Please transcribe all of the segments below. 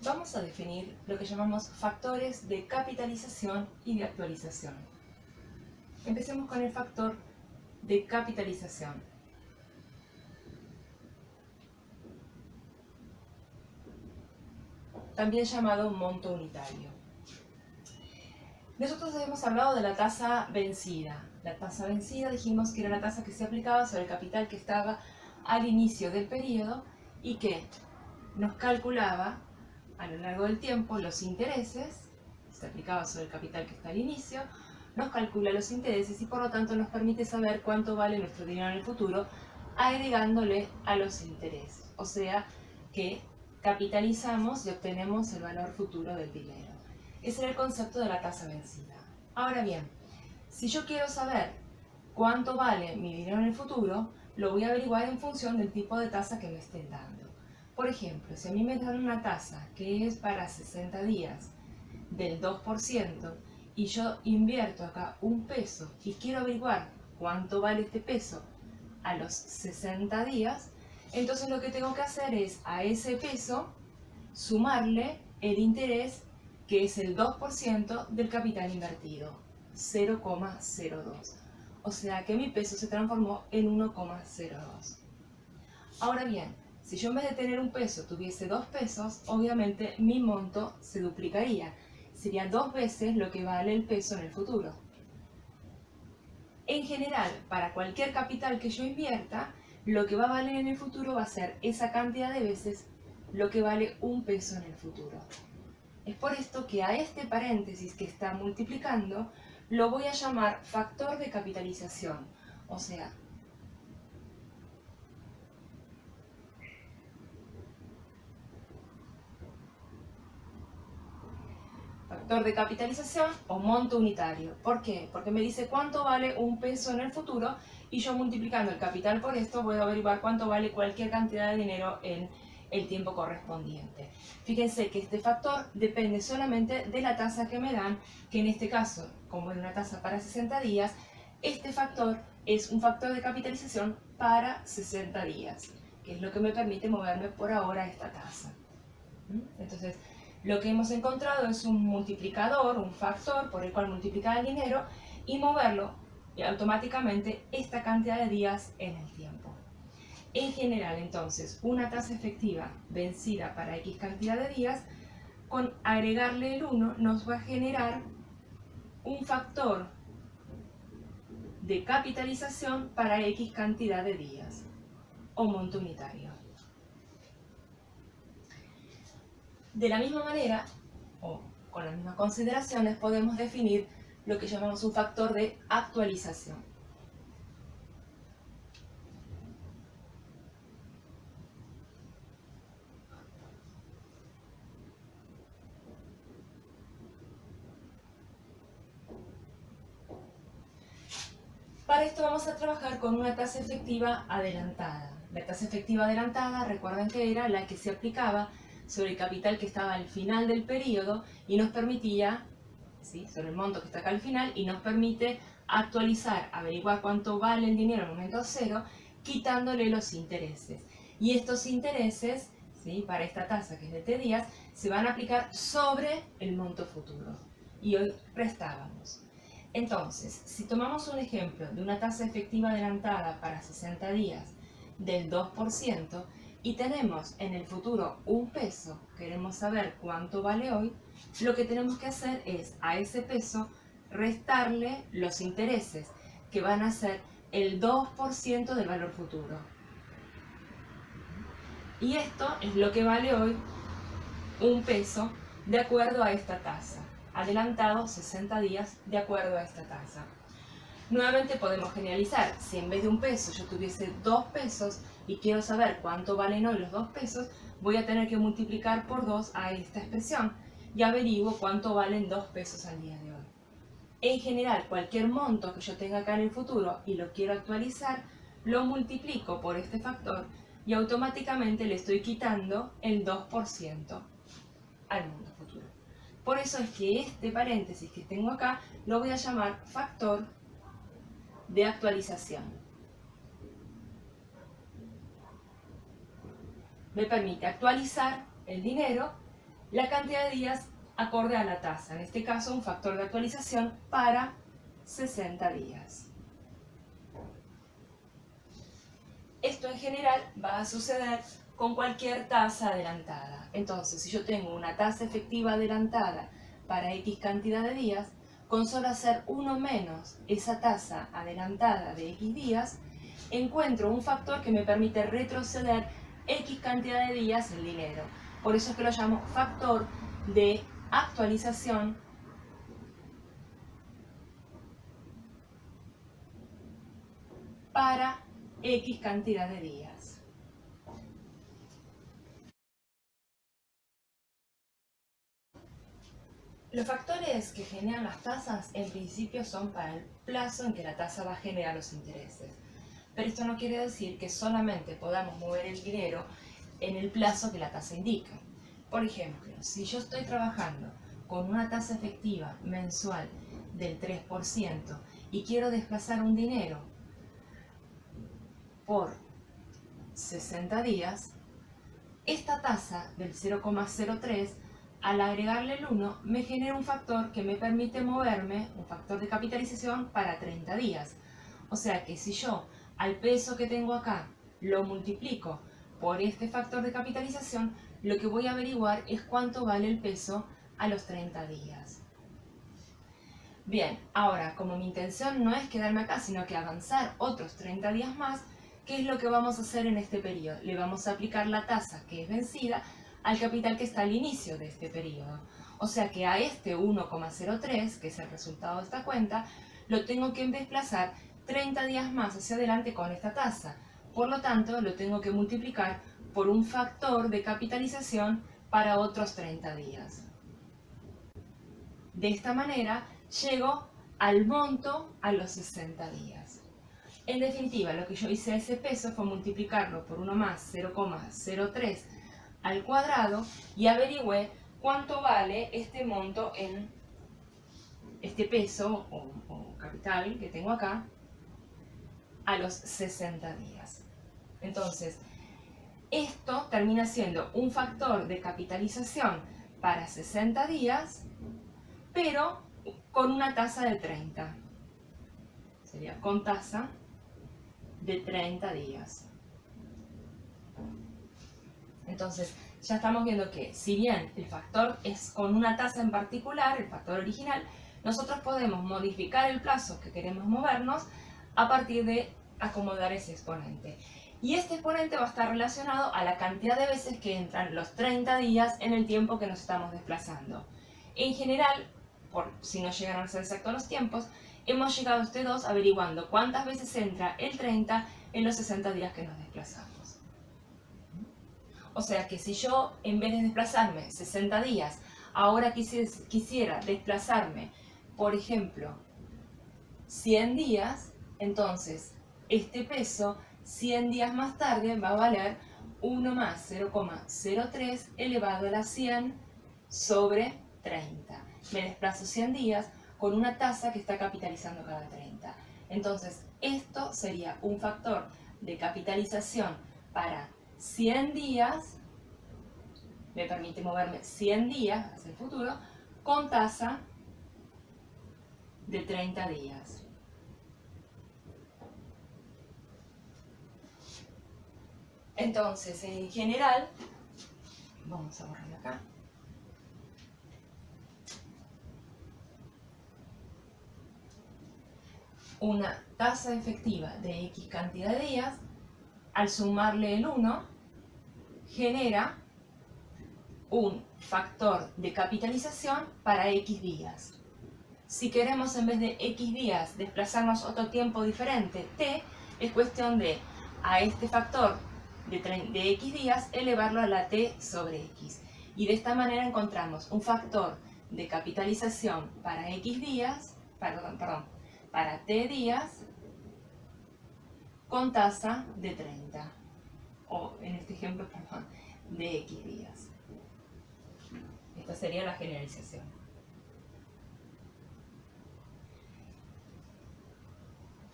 vamos a definir lo que llamamos factores de capitalización y de actualización. Empecemos con el factor de capitalización. También llamado monto unitario. Nosotros hemos hablado de la tasa vencida. La tasa vencida dijimos que era la tasa que se aplicaba sobre el capital que estaba al inicio del periodo y que nos calculaba a lo largo del tiempo los intereses, se aplicaba sobre el capital que está al inicio, nos calcula los intereses y por lo tanto nos permite saber cuánto vale nuestro dinero en el futuro agregándole a los intereses. O sea que capitalizamos y obtenemos el valor futuro del dinero. Ese era el concepto de la tasa vencida. Ahora bien, si yo quiero saber cuánto vale mi dinero en el futuro, lo voy a averiguar en función del tipo de tasa que me estén dando. Por ejemplo, si a mí me dan una tasa que es para 60 días del 2% y yo invierto acá un peso y quiero averiguar cuánto vale este peso a los 60 días, entonces lo que tengo que hacer es a ese peso sumarle el interés que es el 2% del capital invertido, 0,02. O sea que mi peso se transformó en 1,02. Ahora bien, si yo en vez de tener un peso tuviese 2 pesos, obviamente mi monto se duplicaría. Sería 2 veces lo que vale el peso en el futuro. En general, para cualquier capital que yo invierta, lo que va a valer en el futuro va a ser esa cantidad de veces lo que vale un peso en el futuro. Es por esto que a este paréntesis que está multiplicando lo voy a llamar factor de capitalización. O sea, factor de capitalización o monto unitario. ¿Por qué? Porque me dice cuánto vale un peso en el futuro y yo multiplicando el capital por esto voy a averiguar cuánto vale cualquier cantidad de dinero en el tiempo correspondiente. Fíjense que este factor depende solamente de la tasa que me dan, que en este caso, como es una tasa para 60 días, este factor es un factor de capitalización para 60 días, que es lo que me permite moverme por ahora a esta tasa. Entonces, lo que hemos encontrado es un multiplicador, un factor por el cual multiplicar el dinero y moverlo automáticamente esta cantidad de días en el tiempo. En general, entonces, una tasa efectiva vencida para X cantidad de días, con agregarle el 1 nos va a generar un factor de capitalización para X cantidad de días, o monto unitario. De la misma manera, o con las mismas consideraciones, podemos definir lo que llamamos un factor de actualización. Para esto vamos a trabajar con una tasa efectiva adelantada. La tasa efectiva adelantada, recuerden que era la que se aplicaba sobre el capital que estaba al final del periodo y nos permitía, ¿sí?, sobre el monto que está acá al final, y nos permite actualizar, averiguar cuánto vale el dinero en el momento cero, quitándole los intereses. Y estos intereses, ¿sí?, para esta tasa que es de T días, se van a aplicar sobre el monto futuro. Y hoy restábamos. Entonces, si tomamos un ejemplo de una tasa efectiva adelantada para 60 días del 2% y tenemos en el futuro un peso, queremos saber cuánto vale hoy, lo que tenemos que hacer es a ese peso restarle los intereses, que van a ser el 2% del valor futuro. Y esto es lo que vale hoy un peso de acuerdo a esta tasa. Adelantado 60 días de acuerdo a esta tasa. Nuevamente podemos generalizar. Si en vez de un peso yo tuviese 2 pesos y quiero saber cuánto valen hoy los 2 pesos, voy a tener que multiplicar por 2 a esta expresión y averiguo cuánto valen 2 pesos al día de hoy. En general, cualquier monto que yo tenga acá en el futuro y lo quiero actualizar, lo multiplico por este factor y automáticamente le estoy quitando el 2% al monto futuro. Por eso es que este paréntesis que tengo acá lo voy a llamar factor de actualización. Me permite actualizar el dinero la cantidad de días acorde a la tasa, en este caso un factor de actualización para 60 días. Esto en general va a suceder con cualquier tasa adelantada. Entonces, si yo tengo una tasa efectiva adelantada para X cantidad de días, con solo hacer uno menos esa tasa adelantada de X días, encuentro un factor que me permite retroceder X cantidad de días el dinero. Por eso es que lo llamo factor de actualización para X cantidad de días. Los factores que generan las tasas en principio son para el plazo en que la tasa va a generar los intereses. Pero esto no quiere decir que solamente podamos mover el dinero en el plazo que la tasa indica. Por ejemplo, si yo estoy trabajando con una tasa efectiva mensual del 3% y quiero desplazar un dinero por 60 días, esta tasa del 0,03 al agregarle el 1 me genera un factor que me permite moverme, un factor de capitalización para 30 días. O sea que si yo al peso que tengo acá lo multiplico por este factor de capitalización, lo que voy a averiguar es cuánto vale el peso a los 30 días. Bien, ahora como mi intención no es quedarme acá, sino que avanzar otros 30 días más, ¿qué es lo que vamos a hacer en este periodo? Le vamos a aplicar la tasa que es vencida al capital que está al inicio de este periodo. O sea que a este 1,03, que es el resultado de esta cuenta, lo tengo que desplazar 30 días más hacia adelante con esta tasa. Por lo tanto, lo tengo que multiplicar por un factor de capitalización para otros 30 días. De esta manera, llego al monto a los 60 días. En definitiva, lo que yo hice a ese peso fue multiplicarlo por 1 más 0,03 al cuadrado y averigüé cuánto vale este monto en este peso o capital que tengo acá a los 60 días. Entonces, esto termina siendo un factor de capitalización para 60 días, pero con una tasa de 30. Sería con tasa de 30 días. Entonces, ya estamos viendo que si bien el factor es con una tasa en particular, el factor original, nosotros podemos modificar el plazo que queremos movernos a partir de acomodar ese exponente. Y este exponente va a estar relacionado a la cantidad de veces que entran los 30 días en el tiempo que nos estamos desplazando. En general, si no llegan a ser exactos los tiempos, hemos llegado a este 2 averiguando cuántas veces entra el 30 en los 60 días que nos desplazamos. O sea que si yo, en vez de desplazarme 60 días, ahora quisiera desplazarme, por ejemplo, 100 días, entonces este peso 100 días más tarde va a valer 1 más 0,03 elevado a la 100 sobre 30. Me desplazo 100 días con una tasa que está capitalizando cada 30. Entonces, esto sería un factor de capitalización para 100 días, me permite moverme 100 días hacia el futuro, con tasa de 30 días. Entonces, en general, vamos a borrarlo acá. Una tasa efectiva de X cantidad de días, al sumarle el 1, genera un factor de capitalización para X días. Si queremos en vez de X días desplazarnos otro tiempo diferente, T, es cuestión de a este factor de X días elevarlo a la T sobre X. Y de esta manera encontramos un factor de capitalización para X días, para T días con tasa de 30. O en este ejemplo, de X días. Esta sería la generalización.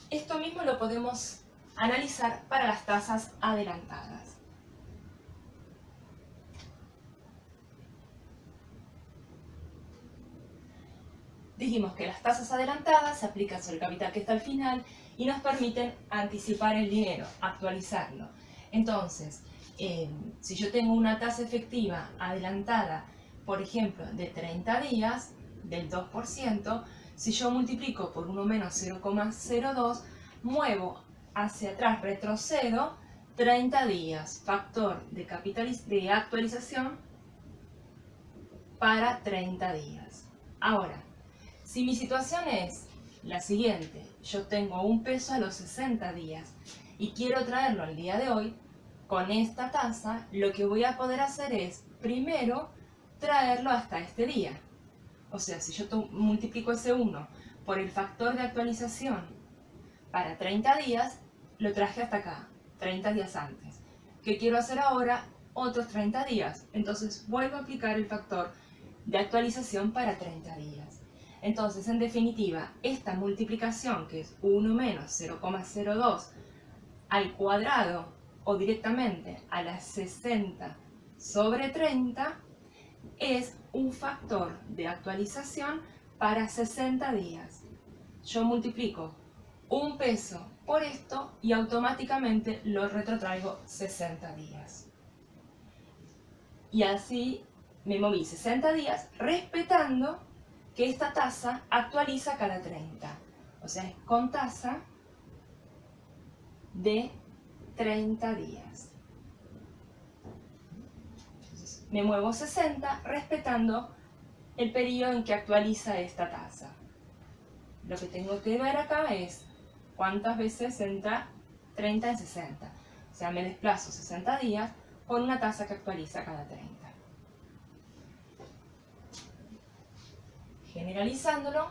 Esto mismo lo podemos analizar para las tasas adelantadas. Dijimos que las tasas adelantadas se aplican sobre el capital que está al final y nos permiten anticipar el dinero, actualizarlo. Entonces, si yo tengo una tasa efectiva adelantada, por ejemplo, de 30 días, del 2%, si yo multiplico por 1 menos 0,02, muevo hacia atrás, retrocedo 30 días, factor de actualización para 30 días. Ahora, si mi situación es la siguiente, yo tengo un peso a los 60 días y quiero traerlo al día de hoy, con esta tasa lo que voy a poder hacer es, primero, traerlo hasta este día. O sea, si yo multiplico ese 1 por el factor de actualización para 30 días, lo traje hasta acá, 30 días antes. ¿Qué quiero hacer ahora? Otros 30 días. Entonces vuelvo a aplicar el factor de actualización para 30 días. Entonces, en definitiva, esta multiplicación, que es 1 menos 0,02 al cuadrado o directamente a las 60 sobre 30, es un factor de actualización para 60 días. Yo multiplico un peso por esto y automáticamente lo retrotraigo 60 días. Y así me moví 60 días respetando que esta tasa actualiza cada 30. O sea, es con tasa de 30 días. Entonces, me muevo 60 respetando el periodo en que actualiza esta tasa. Lo que tengo que ver acá es cuántas veces entra 30 en 60. O sea, me desplazo 60 días con una tasa que actualiza cada 30. Generalizándolo,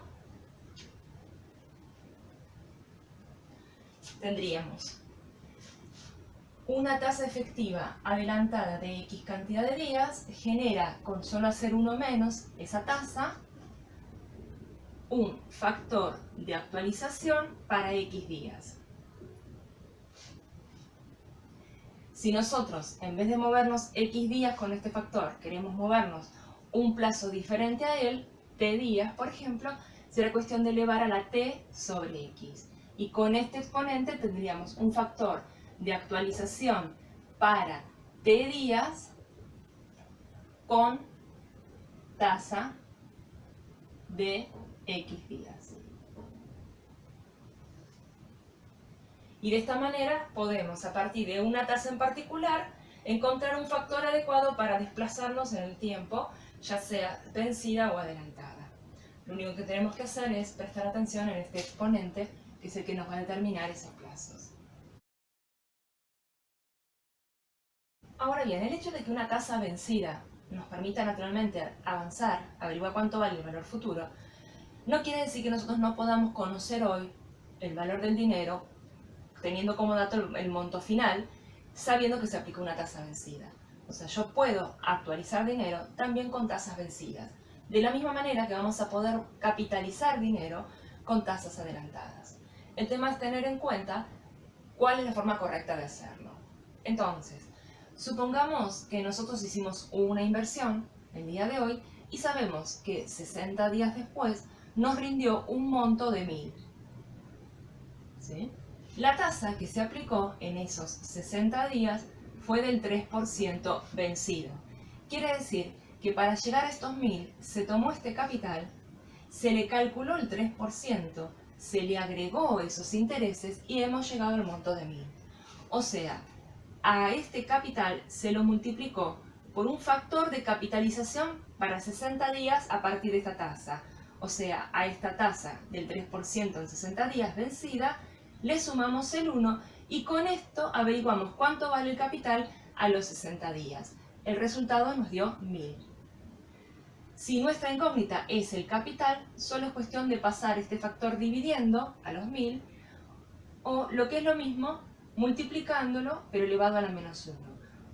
tendríamos una tasa efectiva adelantada de X cantidad de días genera, con solo hacer uno menos esa tasa, un factor de actualización para X días. Si nosotros, en vez de movernos X días con este factor, queremos movernos un plazo diferente a él, T días, por ejemplo, será cuestión de elevar a la T sobre X. Y con este exponente tendríamos un factor de actualización para T días con tasa de X días. Y de esta manera podemos, a partir de una tasa en particular, encontrar un factor adecuado para desplazarnos en el tiempo, ya sea vencida o adelantada. Lo único que tenemos que hacer es prestar atención en este exponente, que es el que nos va a determinar esos plazos. Ahora bien, el hecho de que una tasa vencida nos permita naturalmente avanzar, averiguar cuánto vale el valor futuro, no quiere decir que nosotros no podamos conocer hoy el valor del dinero, teniendo como dato el monto final, sabiendo que se aplica una tasa vencida. O sea, yo puedo actualizar dinero también con tasas vencidas. De la misma manera que vamos a poder capitalizar dinero con tasas adelantadas. El tema es tener en cuenta cuál es la forma correcta de hacerlo. Entonces, supongamos que nosotros hicimos una inversión el día de hoy y sabemos que 60 días después nos rindió un monto de 1000. ¿Sí? La tasa que se aplicó en esos 60 días fue del 3% vencido. Quiere decir que para llegar a estos 1000 se tomó este capital, se le calculó el 3%, se le agregó esos intereses y hemos llegado al monto de 1000. O sea, a este capital se lo multiplicó por un factor de capitalización para 60 días a partir de esta tasa. O sea, a esta tasa del 3% en 60 días vencida, le sumamos el 1 y con esto averiguamos cuánto vale el capital a los 60 días. El resultado nos dio 1000. Si nuestra incógnita es el capital, solo es cuestión de pasar este factor dividiendo a los 1000, o lo que es lo mismo, multiplicándolo, pero elevado a la menos 1.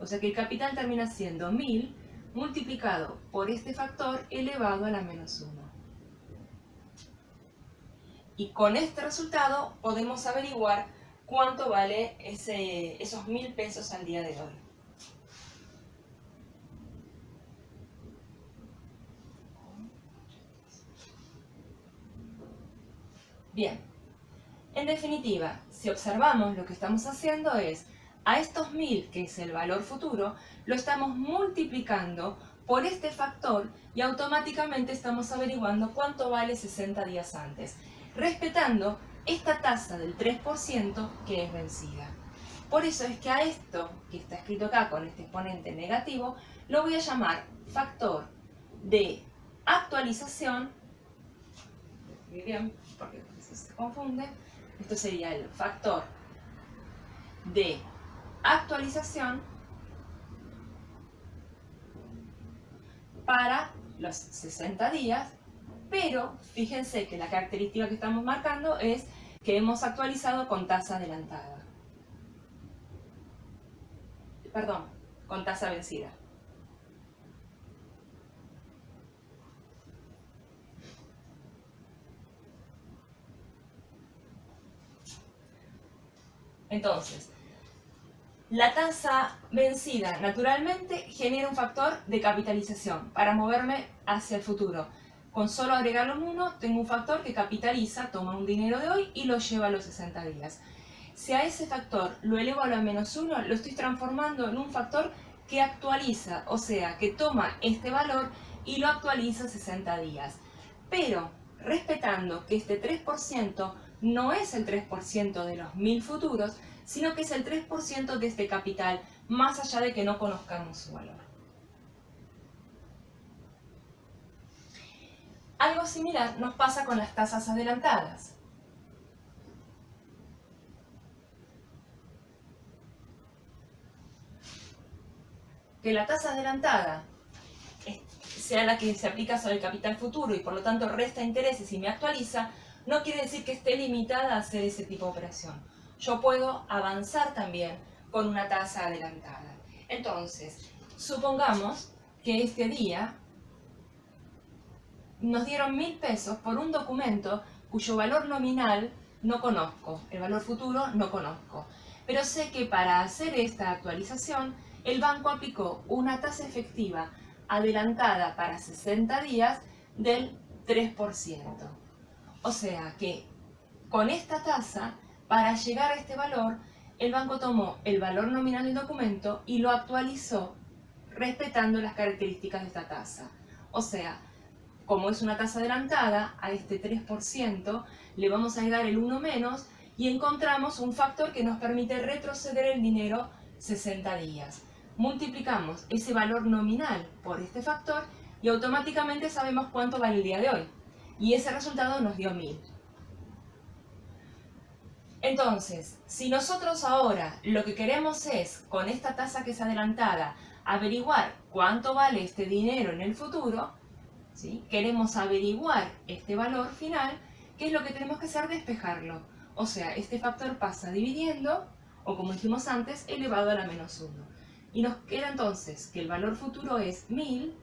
O sea que el capital termina siendo 1000 multiplicado por este factor elevado a la menos 1. Y con este resultado podemos averiguar cuánto vale esos 1000 pesos al día de hoy. Bien, en definitiva, si observamos, lo que estamos haciendo es, a estos 1000, que es el valor futuro, lo estamos multiplicando por este factor y automáticamente estamos averiguando cuánto vale 60 días antes, respetando esta tasa del 3% que es vencida. Por eso es que a esto que está escrito acá con este exponente negativo, lo voy a llamar factor de actualización. Muy bien, porque se confunde. Esto sería el factor de actualización para los 60 días, pero fíjense que la característica que estamos marcando es que hemos actualizado con tasa adelantada. Perdón, con tasa vencida. Entonces, la tasa vencida naturalmente genera un factor de capitalización para moverme hacia el futuro. Con solo agregarlo en 1, tengo un factor que capitaliza, toma un dinero de hoy y lo lleva a los 60 días. Si a ese factor lo elevo a la menos 1, lo estoy transformando en un factor que actualiza, o sea, que toma este valor y lo actualiza a 60 días. Pero respetando que este 3% no es el 3% de los 1000 futuros, sino que es el 3% de este capital, más allá de que no conozcamos su valor. Algo similar nos pasa con las tasas adelantadas. Que la tasa adelantada sea la que se aplica sobre el capital futuro y por lo tanto resta intereses y me actualiza, no quiere decir que esté limitada a hacer ese tipo de operación. Yo puedo avanzar también con una tasa adelantada. Entonces, supongamos que este día nos dieron 1000 pesos por un documento cuyo valor nominal no conozco, el valor futuro no conozco. Pero sé que para hacer esta actualización, el banco aplicó una tasa efectiva adelantada para 60 días del 3%. O sea que con esta tasa, para llegar a este valor, el banco tomó el valor nominal del documento y lo actualizó respetando las características de esta tasa. O sea, como es una tasa adelantada, a este 3% le vamos a agregar el 1 menos y encontramos un factor que nos permite retroceder el dinero 60 días. Multiplicamos ese valor nominal por este factor y automáticamente sabemos cuánto vale el día de hoy. Y ese resultado nos dio 1000. Entonces, si nosotros ahora lo que queremos es, con esta tasa que es adelantada, averiguar cuánto vale este dinero en el futuro, ¿sí? Queremos averiguar este valor final, ¿qué es lo que tenemos que hacer? Despejarlo. O sea, este factor pasa dividiendo, o como dijimos antes, elevado a la menos 1. Y nos queda entonces que el valor futuro es 1000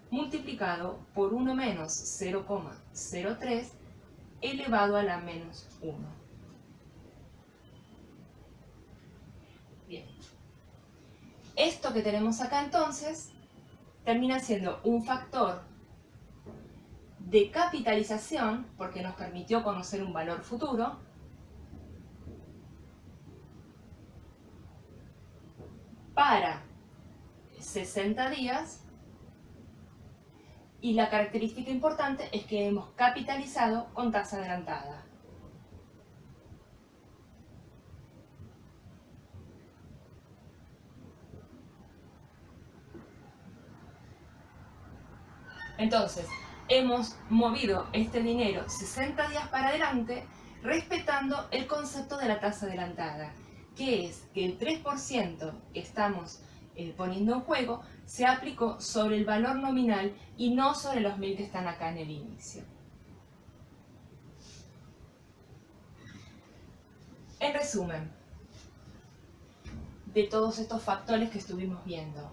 multiplicado por 1 menos 0,03 elevado a la menos 1. Bien. Esto que tenemos acá entonces termina siendo un factor de capitalización, porque nos permitió conocer un valor futuro, para 60 días, y la característica importante es que hemos capitalizado con tasa adelantada. Entonces, hemos movido este dinero 60 días para adelante respetando el concepto de la tasa adelantada, que es que el 3% que estamos poniendo en juego se aplicó sobre el valor nominal y no sobre los 1000 que están acá en el inicio. En resumen, de todos estos factores que estuvimos viendo,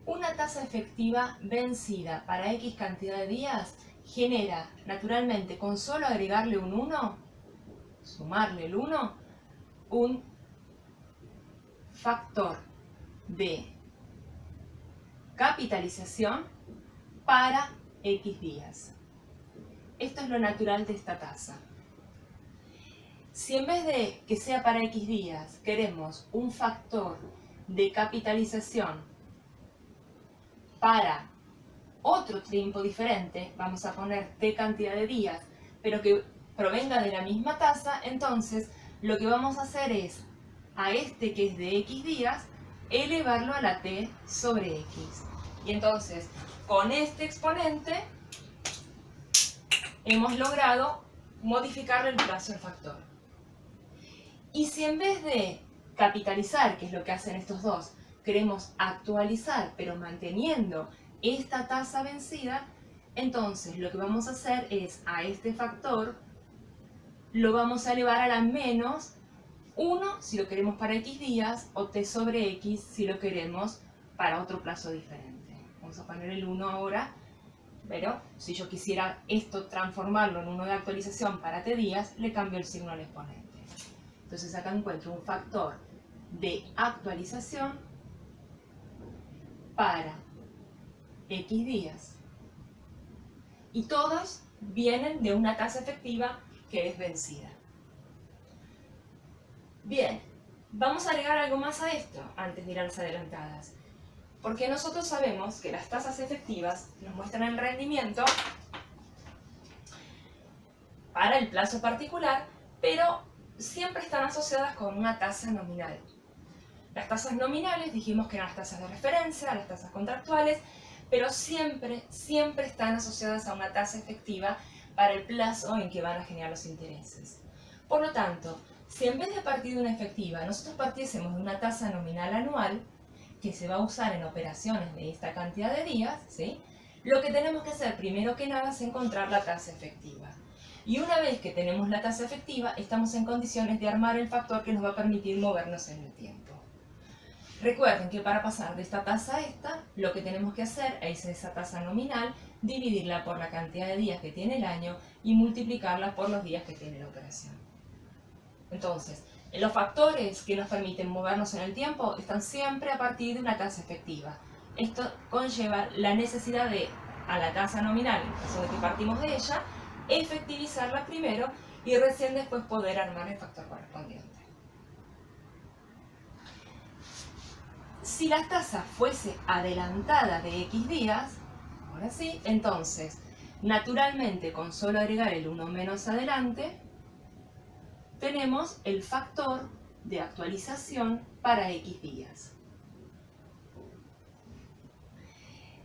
una tasa efectiva vencida para X cantidad de días genera, naturalmente, con solo agregarle un 1, sumarle el 1, un factor de capitalización para X días. Esto es lo natural de esta tasa. Si en vez de que sea para X días queremos un factor de capitalización para otro tiempo diferente, vamos a poner T cantidad de días, pero que provenga de la misma tasa, entonces lo que vamos a hacer es a este que es de X días, elevarlo a la T sobre X. Y entonces, con este exponente, hemos logrado modificarle el plazo del factor. Y si en vez de capitalizar, que es lo que hacen estos dos, queremos actualizar, pero manteniendo esta tasa vencida, entonces lo que vamos a hacer es a este factor lo vamos a elevar a la menos 1 si lo queremos para X días o T sobre X si lo queremos para otro plazo diferente. Vamos a poner el 1 ahora, pero si yo quisiera esto transformarlo en 1 de actualización para T días, le cambio el signo al exponente. Entonces acá encuentro un factor de actualización para X días. Y todos vienen de una tasa efectiva que es vencida. Bien, vamos a agregar algo más a esto antes de ir a las adelantadas. Porque nosotros sabemos que las tasas efectivas nos muestran el rendimiento para el plazo particular, pero siempre están asociadas con una tasa nominal. Las tasas nominales dijimos que eran las tasas de referencia, las tasas contractuales, pero siempre están asociadas a una tasa efectiva para el plazo en que van a generar los intereses. Por lo tanto, si en vez de partir de una efectiva, nosotros partiésemos de una tasa nominal anual, que se va a usar en operaciones de esta cantidad de días, ¿sí? Lo que tenemos que hacer primero que nada es encontrar la tasa efectiva. Y una vez que tenemos la tasa efectiva, estamos en condiciones de armar el factor que nos va a permitir movernos en el tiempo. Recuerden que para pasar de esta tasa a esta, lo que tenemos que hacer es esa tasa nominal, dividirla por la cantidad de días que tiene el año y multiplicarla por los días que tiene la operación. Entonces, los factores que nos permiten movernos en el tiempo están siempre a partir de una tasa efectiva. Esto conlleva la necesidad de, a la tasa nominal, en caso de que partimos de ella, efectivizarla primero y recién después poder armar el factor correspondiente. Si la tasa fuese adelantada de X días, ahora sí, entonces, naturalmente con solo agregar el 1 menos adelante, tenemos el factor de actualización para X días.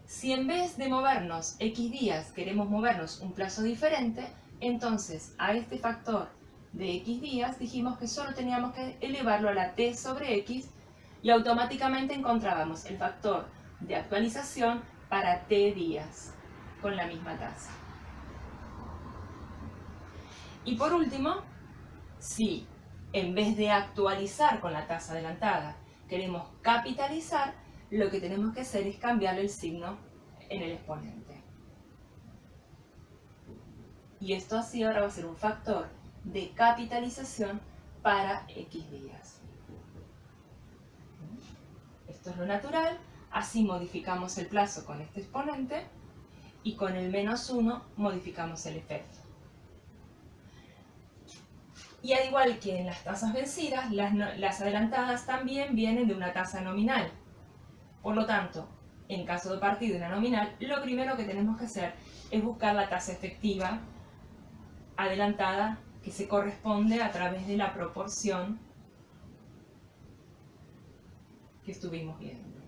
Si en vez de movernos X días queremos movernos un plazo diferente, entonces a este factor de X días dijimos que solo teníamos que elevarlo a la T sobre X y automáticamente encontrábamos el factor de actualización para T días con la misma tasa. Y por último, si en vez de actualizar con la tasa adelantada queremos capitalizar, lo que tenemos que hacer es cambiarle el signo en el exponente. Y esto así ahora va a ser un factor de capitalización para X días. Esto es lo natural, así modificamos el plazo con este exponente y con el menos 1 modificamos el efecto. Y al igual que en las tasas vencidas, las adelantadas también vienen de una tasa nominal. Por lo tanto, en caso de partir de una nominal, lo primero que tenemos que hacer es buscar la tasa efectiva adelantada que se corresponde a través de la proporción que estuvimos viendo.